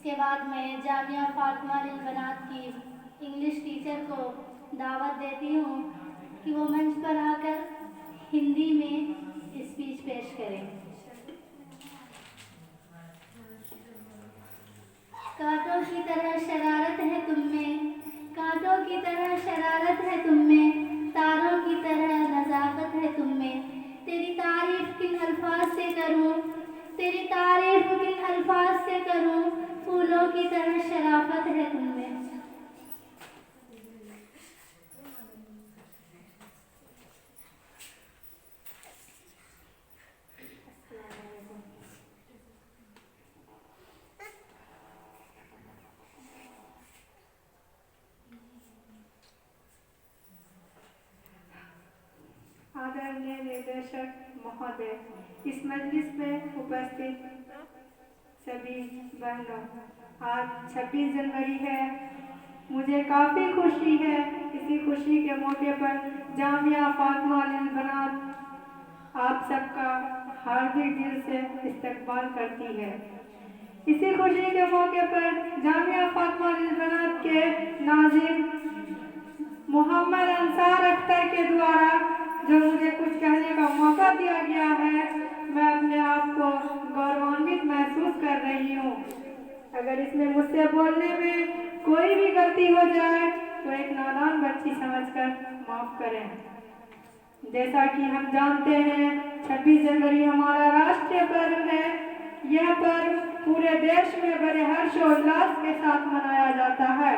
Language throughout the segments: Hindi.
इसके बाद मैं जामिया फातिमा लिल बनात की इंग्लिश टीचर को दावत देती हूँ कि वो मंच पर आकर हिंदी में स्पीच पेश करें। कांटों की तरह शरारत है तुम में, कांटों की तरह शरारत है तुम में, तारों की तरह नज़ाकत है तुम में। तेरी तारीफ किन अल्फाज से करूं, तेरी तारीफ किन अल्फाज से करूं, फूलों की तरह शराफत है तुम में। आदरणीय निदेशक महोदय, इस मजलिस में उपस्थित सभी बहनों, आज 26 जनवरी है। मुझे काफ़ी खुशी है। इसी खुशी के मौके पर जामिया फातिमा लिल बनात आप सबका हार्दिक दिल से इस्तकबाल करती है। इसी खुशी के मौके पर जामिया फातिमा लिल बनात के नाज़िम मोहम्मद अंसार अख्तर के द्वारा जो मुझे कुछ कहने का मौका दिया गया है, मैं अपने आप को गौरवान्वित महसूस कर रही हूँ। अगर इसमें मुझसे बोलने में कोई भी गलती हो जाए तो एक नादान बच्ची समझकर माफ करें। जैसा कि हम जानते हैं, 26 जनवरी हमारा राष्ट्रीय पर्व है। यह पर्व पूरे देश में बड़े हर्षोल्लास के साथ मनाया जाता है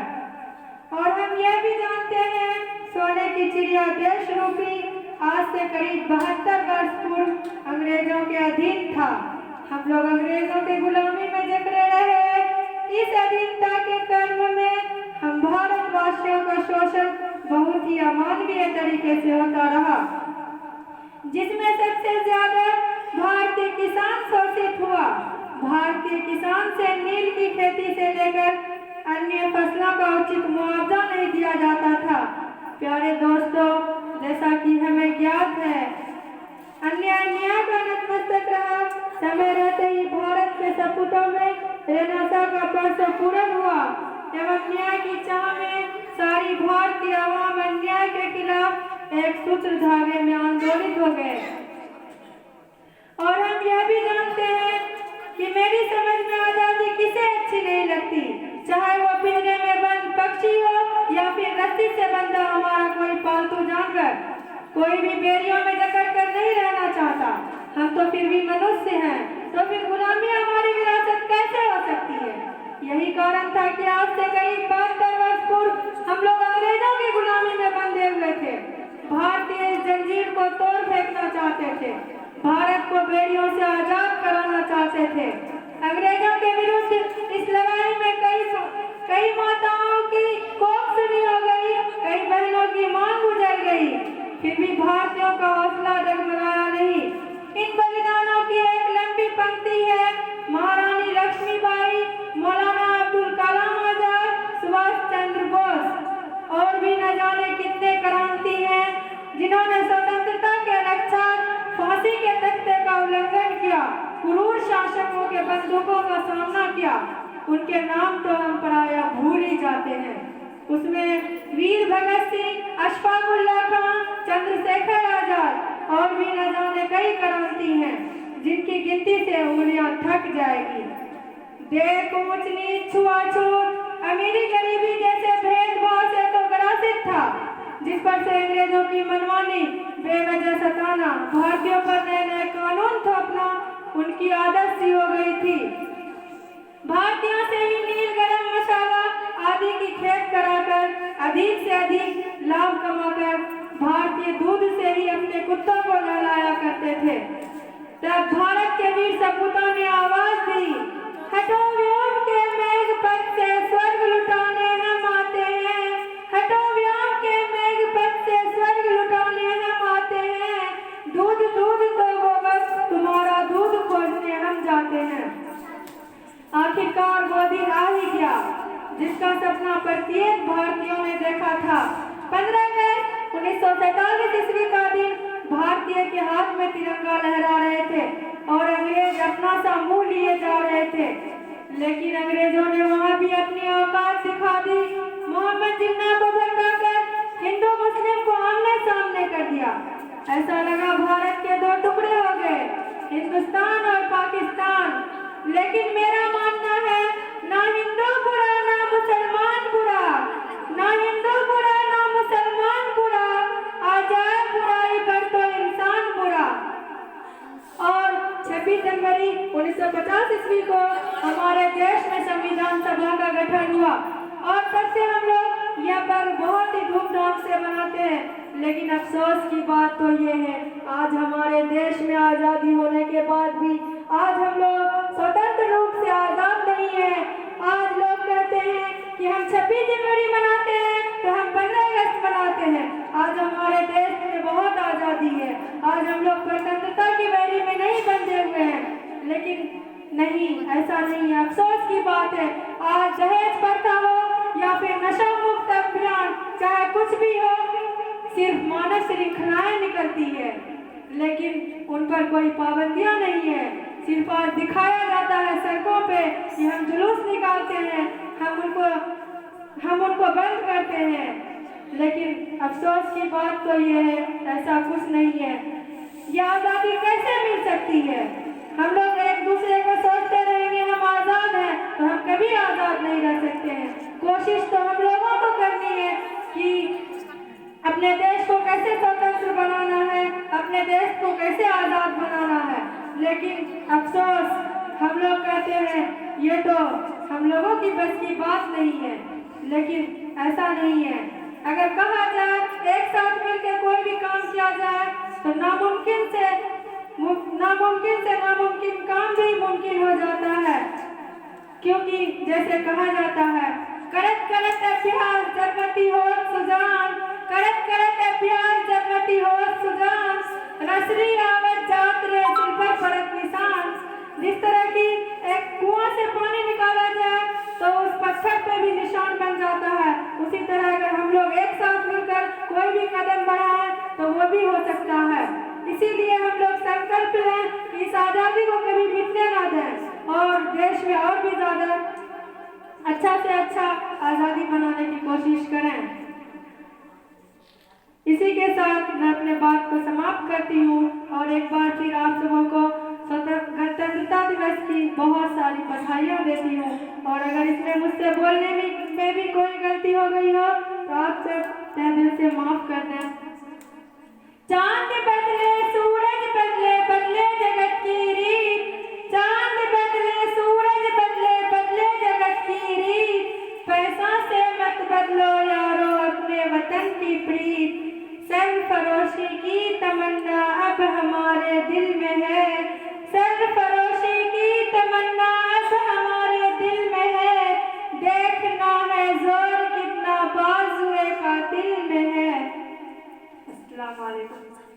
और हम यह भी जानते हैं, सोने की चिड़िया देश रूपी आज से करीब 72 वर्ष पूर्व अंग्रेजों के अधीन था। हम लोग अंग्रेजों के गुलामी में जकड़े रहे। इस अधीनता के कर्म में हम भारतवासियों का शोषण बहुत ही अमानवीय तरीके से होता रहा, जिसमें सबसे ज्यादा भारतीय किसान शोषित हुआ। भारतीय किसान से नील की खेती से लेकर अन्य फसलों का उचित मुआवजा नहीं दिया जाता था। प्यारे दोस्तों, जैसा कि हमें ज्ञात है, अन्याय का नतमस्तक रहा। समय रहते ही भारत के सपूतों में रेनेसां का पर्व पूर्ण हुआ एवं न्याय की चाह में सारी भारतीय आवाम अन्याय के खिलाफ एक सूत्र धागे में आंदोलित हो गए। और हम यह भी जानते हैं कि मेरी समझ में आजादी किसे अच्छी नहीं लगती, चाहे वो पिंजरे में बंद पक्षी हो या फिर रस्सी से बंधा हमारा कोई पालतू जानवर। कोई भी बेड़ियों में जकड़ कर नहीं रहना चाहता। हम तो फिर भी मनुष्य हैं, तो फिर गुलामी हमारी विरासत कैसे हो सकती है? यही कारण था कि आज से करीब 72 वर्ष पूर्व हम लोग अंग्रेजों की गुलामी में बंधे हुए थे। भारतीय इस जंजीर को तोड़ फेंकना चाहते थे, भारत को बेड़ियों से आजाद कराना चाहते थे। अंग्रेजों के विरुद्ध इस लड़ाई में कई माताओं की कोख भी हो गई, कई बहनों की मांग गुजर गई, फिर भी भारतीयों का हौसला डगमगाया नहीं। इन बलिदानों की एक लंबी पंक्ति है। महारानी लक्ष्मीबाई, मौलाना अब्दुल कलाम आजाद, सुभाष चंद्र बोस और भी न जाने कितने क्रांति हैं जिन्होंने स्वतंत्रता के रक्षक फांसी के तख्ते का उल्लंघन किया, क्रूर शासकों के बंदूकों का सामना किया। उनके नाम तो हम प्रायः भूल ही जाते हैं। उसमें वीर भगत सिंह, अशफाक उल्लाह खान, चंद्रशेखर आजाद और भी न जाने कई क्रांति हैं जिनकी गिनती से उंगलियां थक जाएगी। देश ऊंच नीच, छुआछूत, अमीरी गरीबी जैसे भेदभाव से तो ग्रासित था, जिस पर से अंग्रेजों की मनमानी, बेवजह सताना, भारतीयों पर नए नए कानून थोपना उनकी आदत सी हो गई थी। भारतीयों से ही नील, गरम मसाला आदि की खेप कराकर अधिक से अधिक लाभ कमाकर भारतीय दूध से ही अपने कुत्तों को नहलाया करते थे। तब भारत के वीर सपूतों ने आवाज दी, हटो व्योम के मेघ पथ से स्वर्ग लुटाने हम आते हैं, हटो व्योम के मेघ पथ से स्वर्ग लुटाने हम आते हैं, दूध दूध तो वो बस तुम्हारा दूध खोजने हम जाते हैं। आखिरकार वो दिन आ ही गया जिसका सपना प्रत्येक भारतीयों ने देखा था। 15 अगस्त 1947 ईस्वी का दिन भारतीय के हाथ में तिरंगा लहरा रहे थे और अंग्रेज अपना सा मुंह लिए जा रहे थे। लेकिन अंग्रेजों ने वहाँ भी अपनी औकात दिखा दी। मोहम्मद जिन्ना को भड़काकर हिंदू मुस्लिम को आमने सामने कर दिया। ऐसा लगा भारत के दो टुकड़े हो गए, हिंदुस्तान और पाकिस्तान। लेकिन मेरा मानना है ना हिंदू बुरा ना मुसलमान बुरा, ना हिंदू बुरा ना मुसलमान बुरा, आ जाए बुराई पर तो इंसान बुरा। और 26 जनवरी 1950 ईस्वी को हमारे देश में संविधान सभा का गठन हुआ और तब से हम लोग यह पर्व बहुत ही धूमधाम से मनाते हैं। लेकिन अफसोस की बात तो ये है, आज हमारे देश में आज़ादी होने के बाद भी आज हम लोग स्वतंत्र रूप से आज़ाद नहीं है। आज लोग कहते हैं कि हम 26 जनवरी मनाते हैं तो हम 15 अगस्त मनाते हैं। आज हमारे देश में बहुत आज़ादी है, आज हम लोग स्वतंत्रता की बैरी में नहीं बंधे हुए हैं। लेकिन नहीं, ऐसा नहीं है। अफसोस की बात है, आज दहेज प्रथा हो या फिर नशा मुक्त अभियान, चाहे कुछ भी हो, सिर्फ मानव श्रृंखलाएं निकलती है लेकिन उन पर कोई पाबंदियां नहीं है। सिर्फ आज दिखाया जाता है सड़कों पे कि हम जुलूस निकालते हैं, हम उनको बंद करते हैं। लेकिन अफसोस की बात तो ये है, ऐसा कुछ नहीं है। ये आज़ादी कैसे मिल सकती है? हम लोग एक दूसरे को सोचते रहेंगे हम आज़ाद हैं तो हम कभी आज़ाद नहीं रह सकते हैं। कोशिश तो हम लोगों को करनी है कि अपने देश को कैसे स्वतंत्र बनाना है, अपने देश को कैसे आज़ाद बनाना है। लेकिन अफसोस हम लोग कहते हैं ये तो हम लोगों की बस की बात नहीं है। लेकिन ऐसा नहीं है। अगर कहा जाए एक साथ मिलकर कोई भी काम किया जाए तो नामुमकिन से नामुमकिन काम भी मुमकिन हो जाता है। क्योंकि जैसे कहा जाता है, करत करत अभ्यास जगमती हो सुजान, करत करत अभ्यास जगमती हो सुजान, रसरी आवत जात रे सिर पर परत निशान। जिस तरह की एक कुआं से पानी निकाला जाए तो उस पत्थर पे भी निशान बन जाता है, उसी तरह अगर हम लोग एक साथ मिलकर कोई भी कदम बढ़ाएं तो वो भी हो सकता है। इसीलिए हम लोग संकल्प लें कि इस आज़ादी को कभी मिटने ना दें और देश में और भी ज़्यादा अच्छा से अच्छा आज़ादी बनाने की कोशिश करें। इसी के साथ मैं अपने बात को समाप्त करती हूँ और एक बार फिर आप सबों को गणतंत्रता दिवस की बहुत सारी बधाइयाँ देती हूँ। और अगर इसमें मुझसे बोलने में भी कोई गलती हो गई हो तो आप सब तहे दिल से माफ कर दें। चांद बदले सूरज बदले, बदले जगत की रीत, चांद बदले सूरज बदले, बदले जगत की रीत, पैसा से मत बदलो यारो अपने वतन की प्रीत, सरफरोशी की तमन्ना अब हमारे दिल में है, सरफरोशी की तमन्ना अब हमारे दिल में है, देखना है जोर कितना बाजुए का दिल में है। अस्सलाम वालेकुम।